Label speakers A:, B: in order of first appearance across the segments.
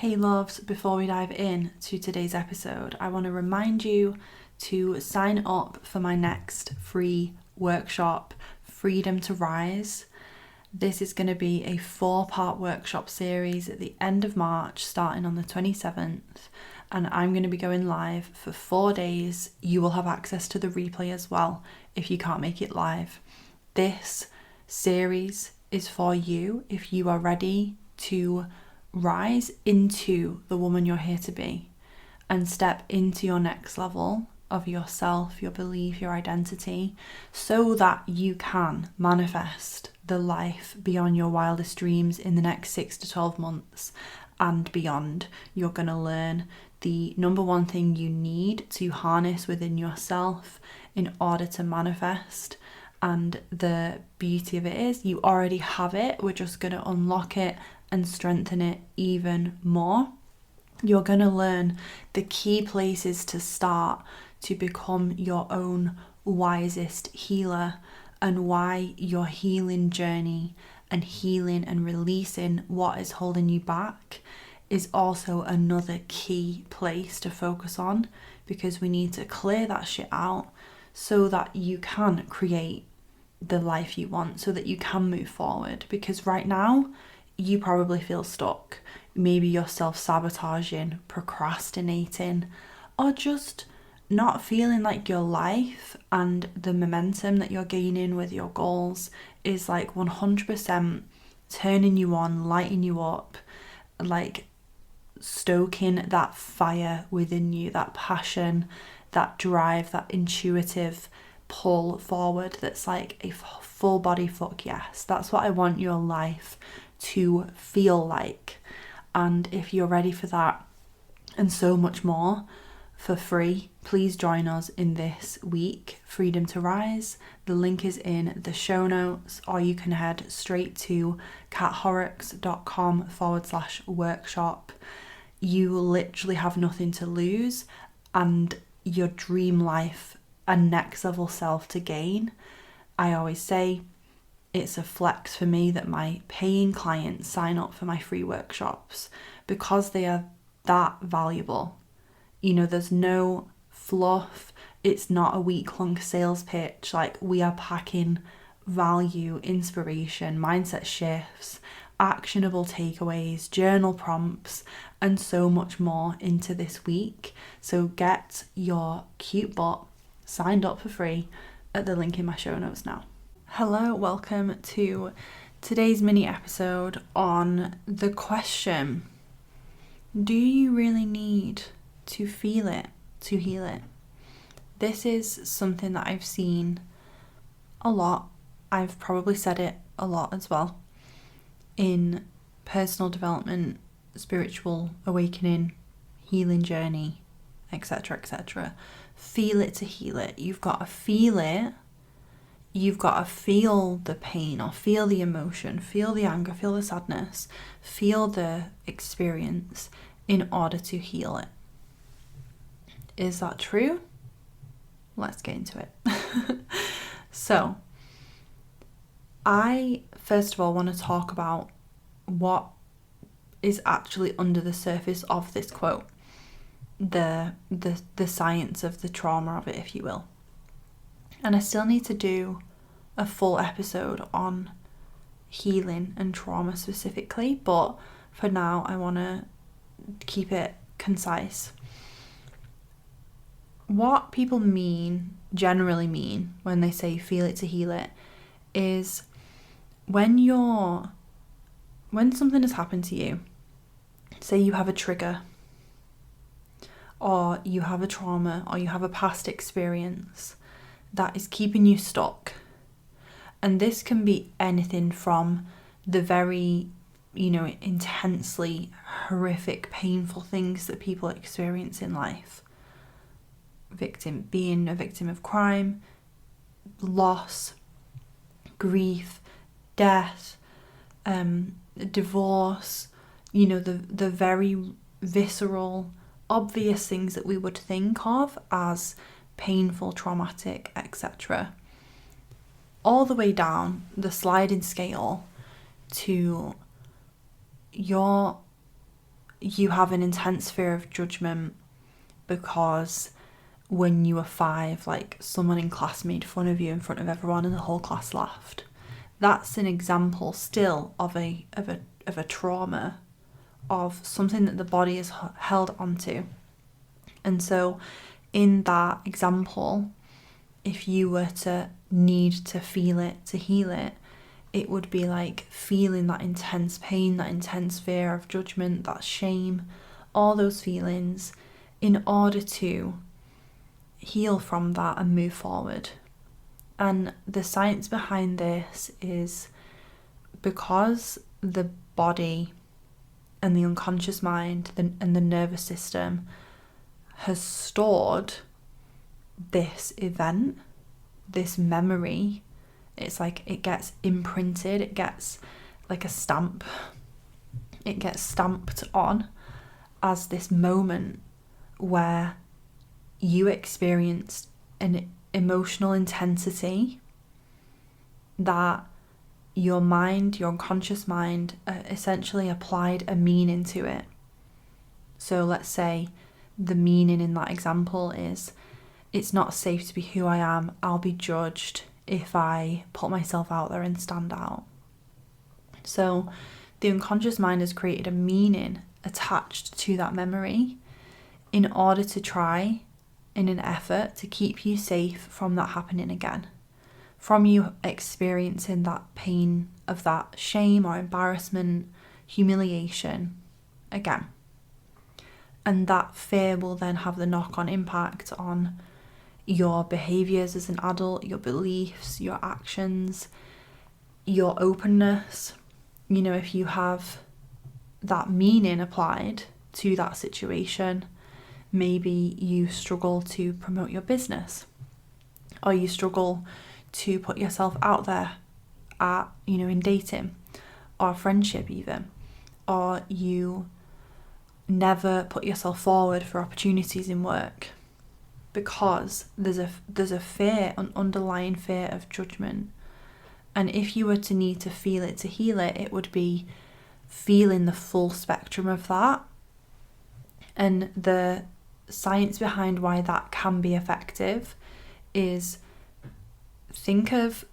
A: Hey loves, before we dive in to today's episode, I want to remind you to sign up for my next free workshop, Freedom to Rise. This is going to be a 4-part workshop series at the end of March, starting on the 27th, and I'm going to be going live for 4 days. You will have access to the replay as well if you can't make it live. This series is for you if you are ready to rise into the woman you're here to be and step into your next level of yourself, your belief, your identity, so that you can manifest the life beyond your wildest dreams in the next 6 to 12 months and beyond. You're going to learn the number one thing you need to harness within yourself in order to manifest. And the beauty of it is you already have it. We're just going to unlock it and strengthen it even more. You're going to learn the key places to start to become your own wisest healer, and why your healing journey and healing and releasing what is holding you back is also another key place to focus on, because we need to clear that shit out so that you can create the life you want, so that you can move forward. Because right now you probably feel stuck. Maybe you're self-sabotaging, procrastinating, or just not feeling like your life and the momentum that you're gaining with your goals is like 100% turning you on, lighting you up, like stoking that fire within you, that passion, that drive, that intuitive pull forward that's like a full body fuck yes. That's what I want your life to feel like. And if you're ready for that and so much more for free, please join us in this week, Freedom to Rise. The link is in the show notes, or you can head straight to cathorrocks.com/workshop. You literally have nothing to lose, and your dream life and next level self to gain. I always say it's a flex for me that my paying clients sign up for my free workshops, because they are that valuable. You know, there's no fluff. It's not a week-long sales pitch. Like, we are packing value, inspiration, mindset shifts, actionable takeaways, journal prompts, and so much more into this week. So get your cute butt signed up for free at the link in my show notes now. Hello, welcome to today's mini episode on the question, do you really need to feel it to heal it? This is something that I've seen a lot. I've probably said it a lot as well in personal development, spiritual awakening, healing journey, etc., etc. Feel it to heal it. You've got to feel it. You've got to feel the pain, or feel the emotion, feel the anger, feel the sadness, feel the experience in order to heal it. Is that true? Let's get into it. So, I first of all want to talk about what is actually under the surface of this quote, the science of the trauma of it, if you will. And I still need to do a full episode on healing and trauma specifically, but for now I want to keep it concise. What people generally mean when they say feel it to heal it, is when something has happened to you, say you have a trigger, or you have a trauma, or you have a past experience that is keeping you stuck. And this can be anything from the very, intensely horrific, painful things that people experience in life. Being a victim of crime, loss, grief, death, divorce, the very visceral, obvious things that we would think of as painful, traumatic, etc. All the way down the sliding scale to your you have an intense fear of judgment because when you were 5, like someone in class made fun of you in front of everyone and the whole class laughed. That's an example still of a trauma, of something that the body is held onto. And so in that example, if you were to need to feel it to heal it, it would be like feeling that intense pain, that intense fear of judgment, that shame, all those feelings, in order to heal from that and move forward. And the science behind this is because the body and the unconscious mind and the nervous system has stored this event, this memory. It's like it gets imprinted, it gets like a stamp. It gets stamped on as this moment where you experienced an emotional intensity that your mind, your unconscious mind, essentially applied a meaning to it. So let's say the meaning in that example is, it's not safe to be who I am. I'll be judged if I put myself out there and stand out. So the unconscious mind has created a meaning attached to that memory in order to try, in an effort to keep you safe from that happening again, from you experiencing that pain of that shame or embarrassment, humiliation again. And that fear will then have the knock-on impact on your behaviours as an adult, your beliefs, your actions, your openness. You know, if you have that meaning applied to that situation, maybe you struggle to promote your business, or you struggle to put yourself out there in dating or friendship even, or you never put yourself forward for opportunities in work because there's a fear, an underlying fear of judgment. And if you were to need to feel it to heal it, it would be feeling the full spectrum of that. And the science behind why that can be effective is, think of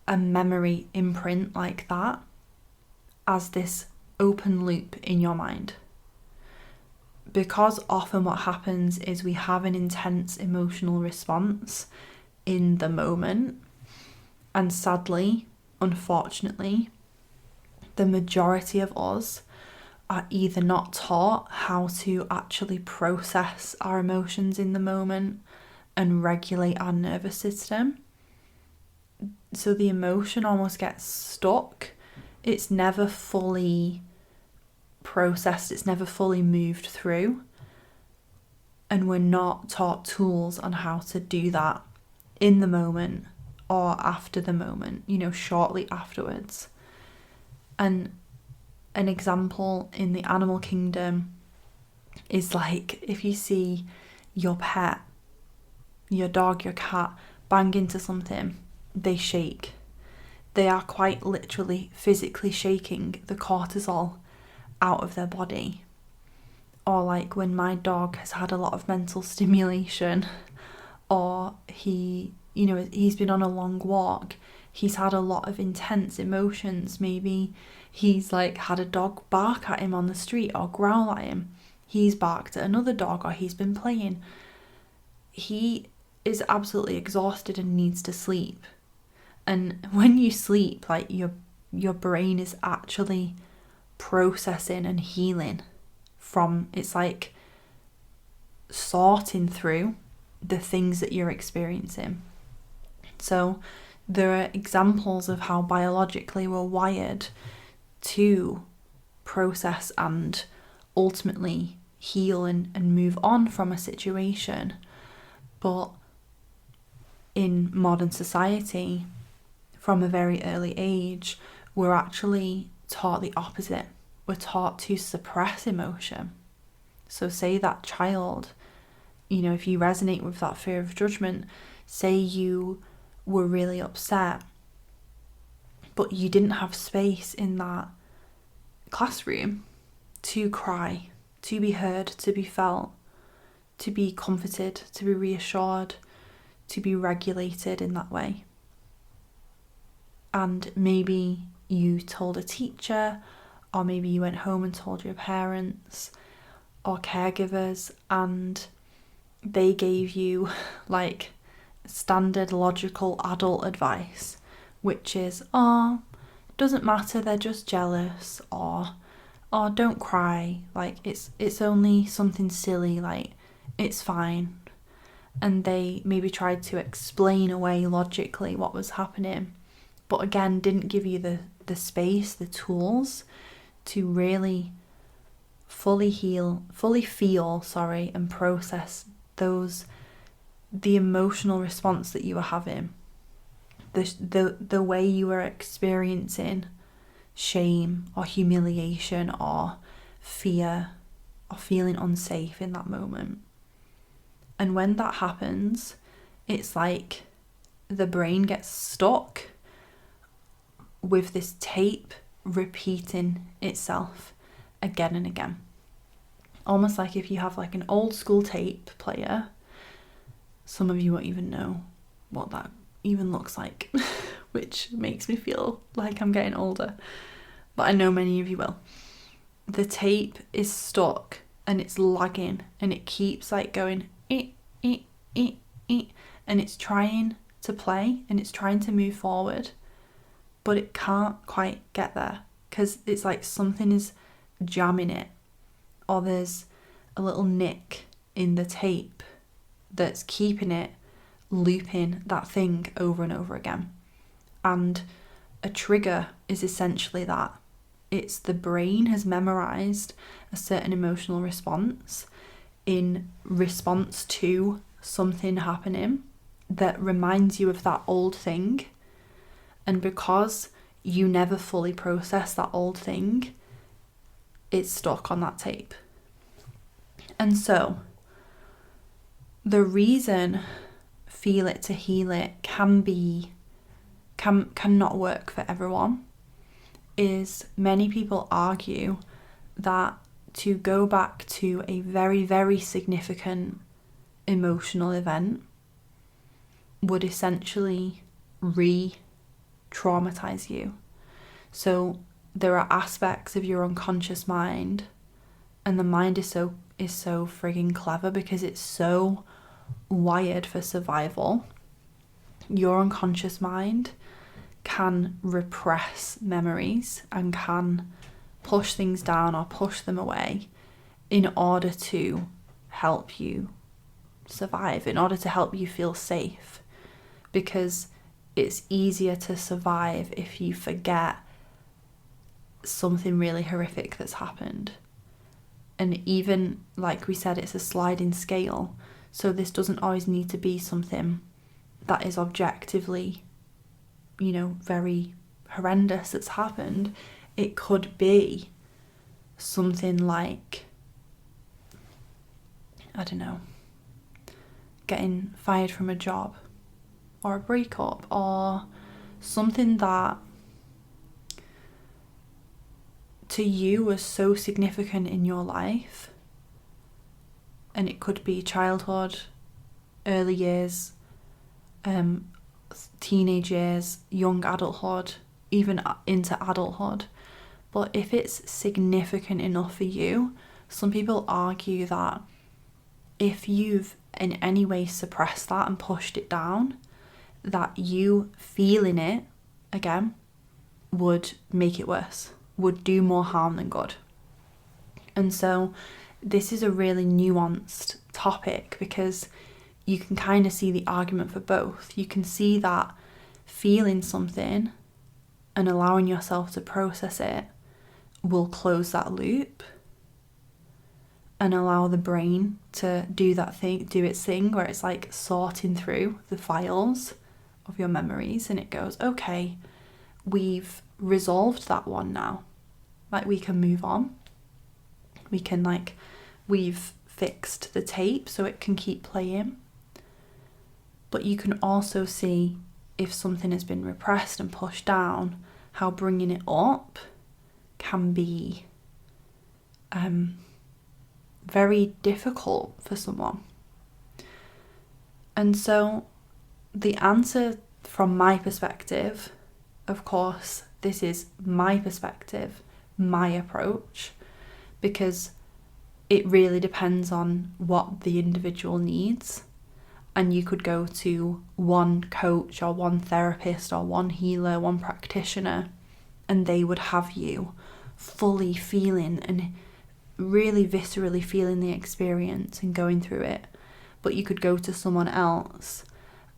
A: a memory imprint like that as this open loop in your mind. Because often what happens is we have an intense emotional response in the moment, and sadly, unfortunately, the majority of us are either not taught how to actually process our emotions in the moment and regulate our nervous system. So the emotion almost gets stuck. It's never fully processed, it's never fully moved through. And we're not taught tools on how to do that in the moment or after the moment, shortly afterwards. And an example in the animal kingdom is like if you see your pet, your dog, your cat bang into something, they shake. They are quite literally physically shaking the cortisol out of their body. Or like when my dog has had a lot of mental stimulation, or he's been on a long walk, he's had a lot of intense emotions. Maybe he's like had a dog bark at him on the street or growl at him. He's barked at another dog, or he's been playing. He is absolutely exhausted and needs to sleep. And when you sleep, like your brain is actually processing and healing from, it's like sorting through the things that you're experiencing. So there are examples of how biologically we're wired to process and ultimately heal and move on from a situation. But in modern society, from a very early age, we're actually taught the opposite. We're taught to suppress emotion. So say that child, if you resonate with that fear of judgment, say you were really upset, but you didn't have space in that classroom to cry, to be heard, to be felt, to be comforted, to be reassured, to be regulated in that way. And maybe you told a teacher, or maybe you went home and told your parents or caregivers, and they gave you like standard logical adult advice, which is, oh, it doesn't matter, they're just jealous, or oh, don't cry, like it's only something silly, like it's fine. And they maybe tried to explain away logically what was happening, but again didn't give you the space, the tools to really fully feel, and process the emotional response that you were having, the way you were experiencing shame or humiliation or fear or feeling unsafe in that moment. And when that happens, it's like the brain gets stuck with this tape repeating itself again and again. Almost like if you have like an old school tape player. Some of you won't even know what that even looks like, which makes me feel like I'm getting older, but I know many of you will. The tape is stuck and it's lagging and it keeps like going and it's trying to play and it's trying to move forward, but it can't quite get there because it's like something is jamming it, or there's a little nick in the tape that's keeping it looping that thing over and over again. And a trigger is essentially that. It's the brain has memorized a certain emotional response in response to something happening that reminds you of that old thing. And because you never fully process that old thing, it's stuck on that tape. And so the reason feel it to heal it cannot work for everyone is many people argue that to go back to a very, very significant emotional event would essentially re-traumatize you. So there are aspects of your unconscious mind, and the mind is so frigging clever because it's so wired for survival. Your unconscious mind can repress memories and can push things down or push them away in order to help you survive, in order to help you feel safe, because it's easier to survive if you forget something really horrific that's happened. And even like we said, it's a sliding scale, so this doesn't always need to be something that is objectively, very horrendous that's happened. It could be something like, I don't know, getting fired from a job, or a breakup, or something that to you was so significant in your life. And it could be childhood, early years, teenage years, young adulthood, even into adulthood. But if it's significant enough for you, some people argue that if you've in any way suppressed that and pushed it down, that you feeling it again would make it worse, would do more harm than good. And so this is a really nuanced topic because you can kind of see the argument for both. You can see that feeling something and allowing yourself to process it will close that loop and allow the brain to do its thing where it's like sorting through the files of your memories, and it goes, okay, we've resolved that one now. Like, we can move on. We can we've fixed the tape so it can keep playing. But you can also see if something has been repressed and pushed down, how bringing it up can be very difficult for someone. And so the answer from my perspective, of course, this is my perspective, my approach, because it really depends on what the individual needs. And you could go to one coach or one therapist or one healer, one practitioner, and they would have you fully feeling and really viscerally feeling the experience and going through it. But you could go to someone else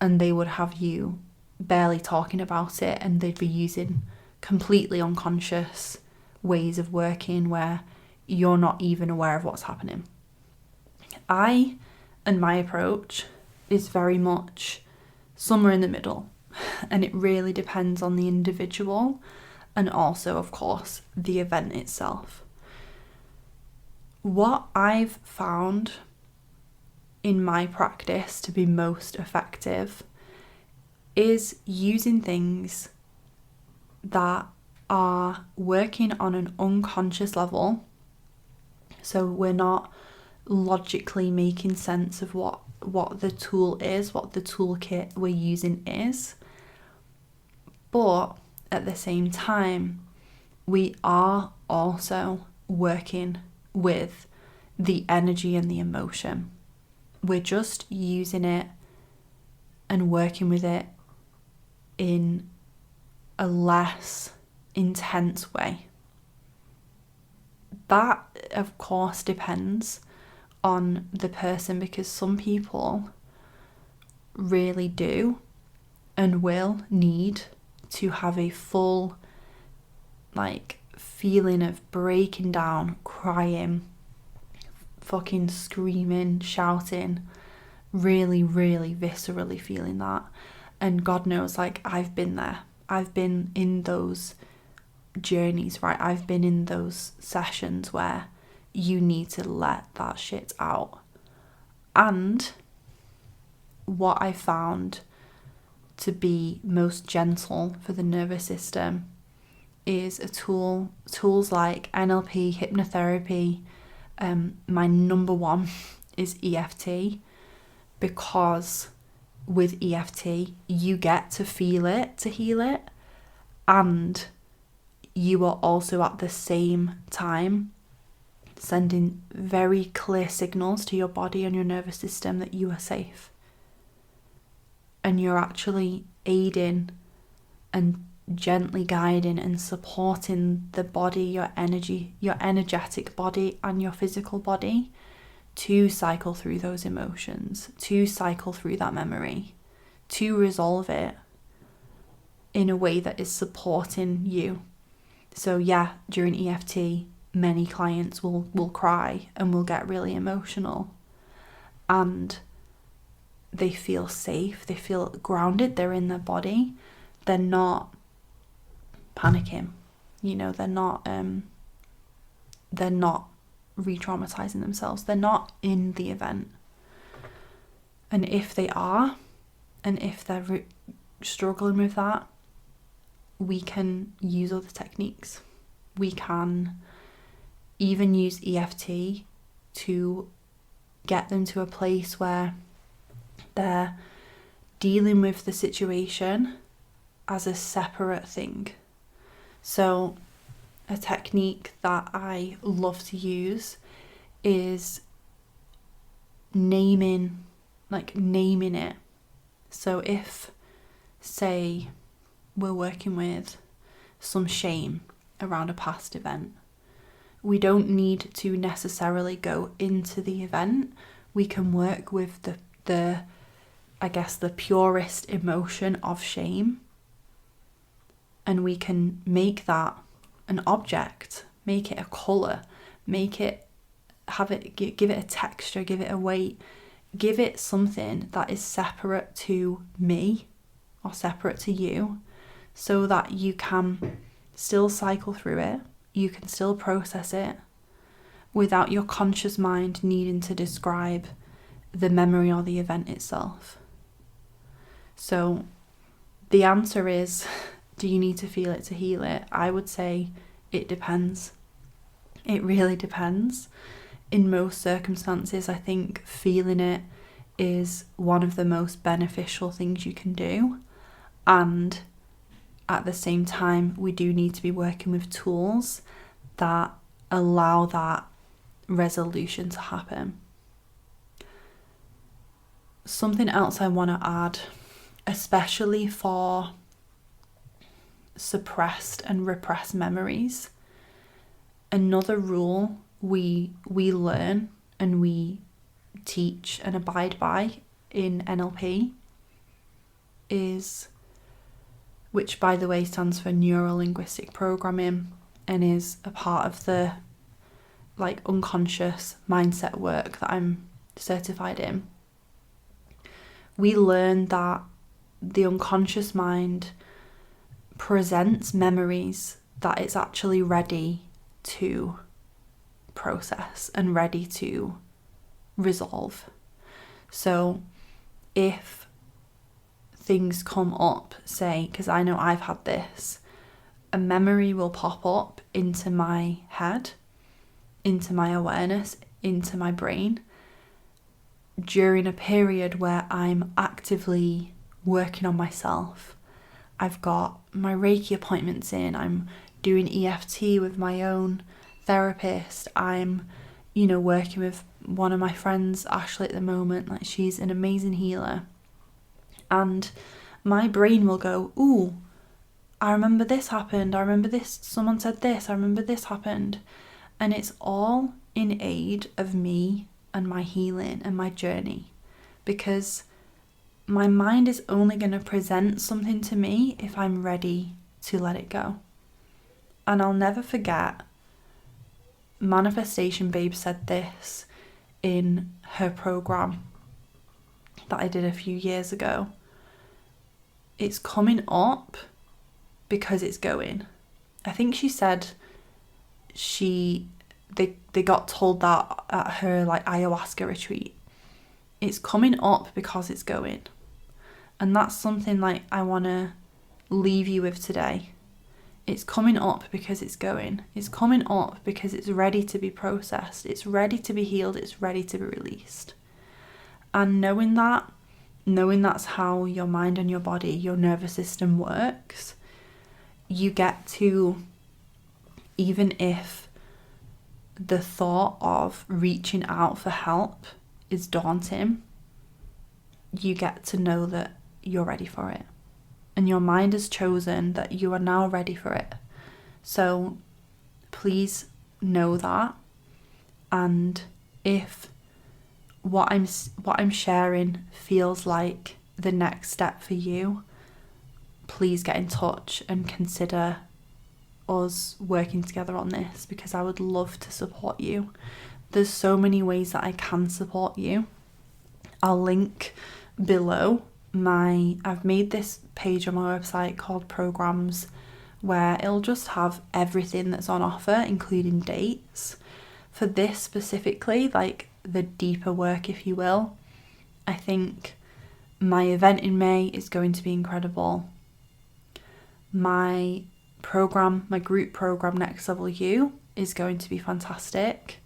A: and they would have you barely talking about it, and they'd be using completely unconscious ways of working where you're not even aware of what's happening. And my approach is very much somewhere in the middle, and it really depends on the individual and also, of course, the event itself. What I've found in my practice to be most effective is using things that are working on an unconscious level. So we're not logically making sense of what the tool is, what the toolkit we're using is. But at the same time, we are also working with the energy and the emotion. We're just using it and working with it in a less intense way. That, of course, depends on the person, because some people really do and will need to have a full feeling of breaking down, crying, fucking screaming, shouting, really, really viscerally feeling that. And God knows, I've been there. I've been in those journeys, right? I've been in those sessions where you need to let that shit out. And what I found to be most gentle for the nervous system is tools like NLP, hypnotherapy. My number one is EFT, because with EFT you get to feel it to heal it, and you are also at the same time sending very clear signals to your body and your nervous system that you are safe. And you're actually aiding and gently guiding and supporting the body, your energy, your energetic body and your physical body to cycle through those emotions, to cycle through that memory, to resolve it in a way that is supporting you. So yeah, during EFT, many clients will cry and will get really emotional, and they feel safe, they feel grounded, they're in their body, they're not panicking, they're not re-traumatizing themselves, they're not in the event. And if they are, and if they're struggling with that, we can use other techniques. We can even use EFT to get them to a place where they're dealing with the situation as a separate thing. So a technique that I love to use is naming it. So if, say, we're working with some shame around a past event, we don't need to necessarily go into the event. We can work with the purest emotion of shame, and we can make that an object, make it a colour, give it a texture, give it a weight, give it something that is separate to me or separate to you, so that you can still cycle through it, you can still process it without your conscious mind needing to describe the memory or the event itself. So the answer is, do you need to feel it to heal it? I would say it depends. It really depends. in most circumstances, I think feeling it is one of the most beneficial things you can do. And at the same time, we do need to be working with tools that allow that resolution to happen. Something else I want to add, especially for suppressed and repressed memories, another rule we learn and we teach and abide by in NLP is, which by the way stands for neuro-linguistic programming and is a part of the unconscious mindset work that I'm certified in. We learn that the unconscious mind presents memories that it's actually ready to process and ready to resolve. So if things come up, say, because I know I've had this, a memory will pop up into my head, into my awareness, into my brain during a period where I'm actively working on myself. I've got my Reiki appointments in, I'm doing EFT with my own therapist, I'm, working with one of my friends, Ashley, at the moment. She's an amazing healer. And my brain will go, ooh, I remember this happened, I remember this, someone said this, I remember this happened. And it's all in aid of me and my healing and my journey, because my mind is only going to present something to me if I'm ready to let it go. And I'll never forget, Manifestation Babe said this in her program that I did a few years ago. It's coming up because it's going. I think she said they got told that at her ayahuasca retreat. It's coming up because it's going. And that's something I want to leave you with today. It's coming up because it's going. It's coming up because it's ready to be processed. It's ready to be healed. It's ready to be released. And knowing that's how your mind and your body, your nervous system works, you get to, even if the thought of reaching out for help is daunting, you get to know that you're ready for it. And your mind has chosen that you are now ready for it. So please know that. And if what I'm sharing feels like the next step for you, please get in touch and consider us working together on this, because I would love to support you. There's so many ways that I can support you. I'll link below I've made this page on my website called Programs, where it'll just have everything that's on offer, including dates. For this specifically, the deeper work, if you will, I think my event in May is going to be incredible. My group program, Next Level You, is going to be fantastic.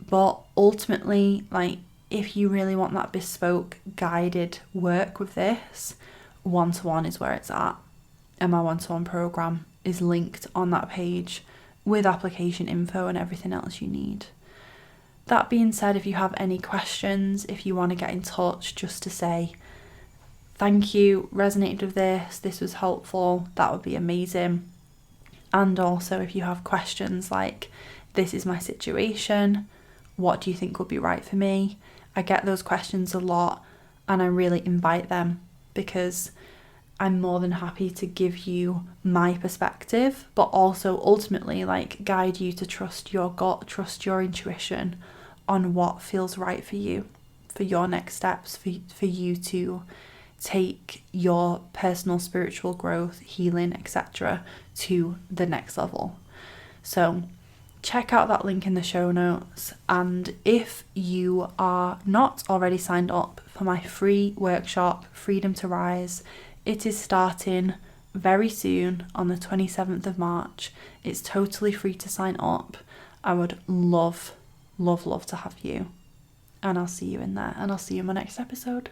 A: But ultimately, if you really want that bespoke guided work with this, one-to-one is where it's at. And my one-to-one program is linked on that page with application info and everything else you need. That being said, if you have any questions, if you want to get in touch just to say, thank you, resonated with this was helpful, that would be amazing. And also if you have questions like, this is my situation, what do you think would be right for me? I get those questions a lot and I really invite them, because I'm more than happy to give you my perspective, but also ultimately guide you to trust your gut, trust your intuition on what feels right for you, for your next steps, for you to take your personal spiritual growth, healing, etc. to the next level. So check out that link in the show notes. And if you are not already signed up for my free workshop, Freedom to Rise, it is starting very soon on the 27th of March. It's totally free to sign up. I would love love to have you. And I'll see you in there, and I'll see you in my next episode.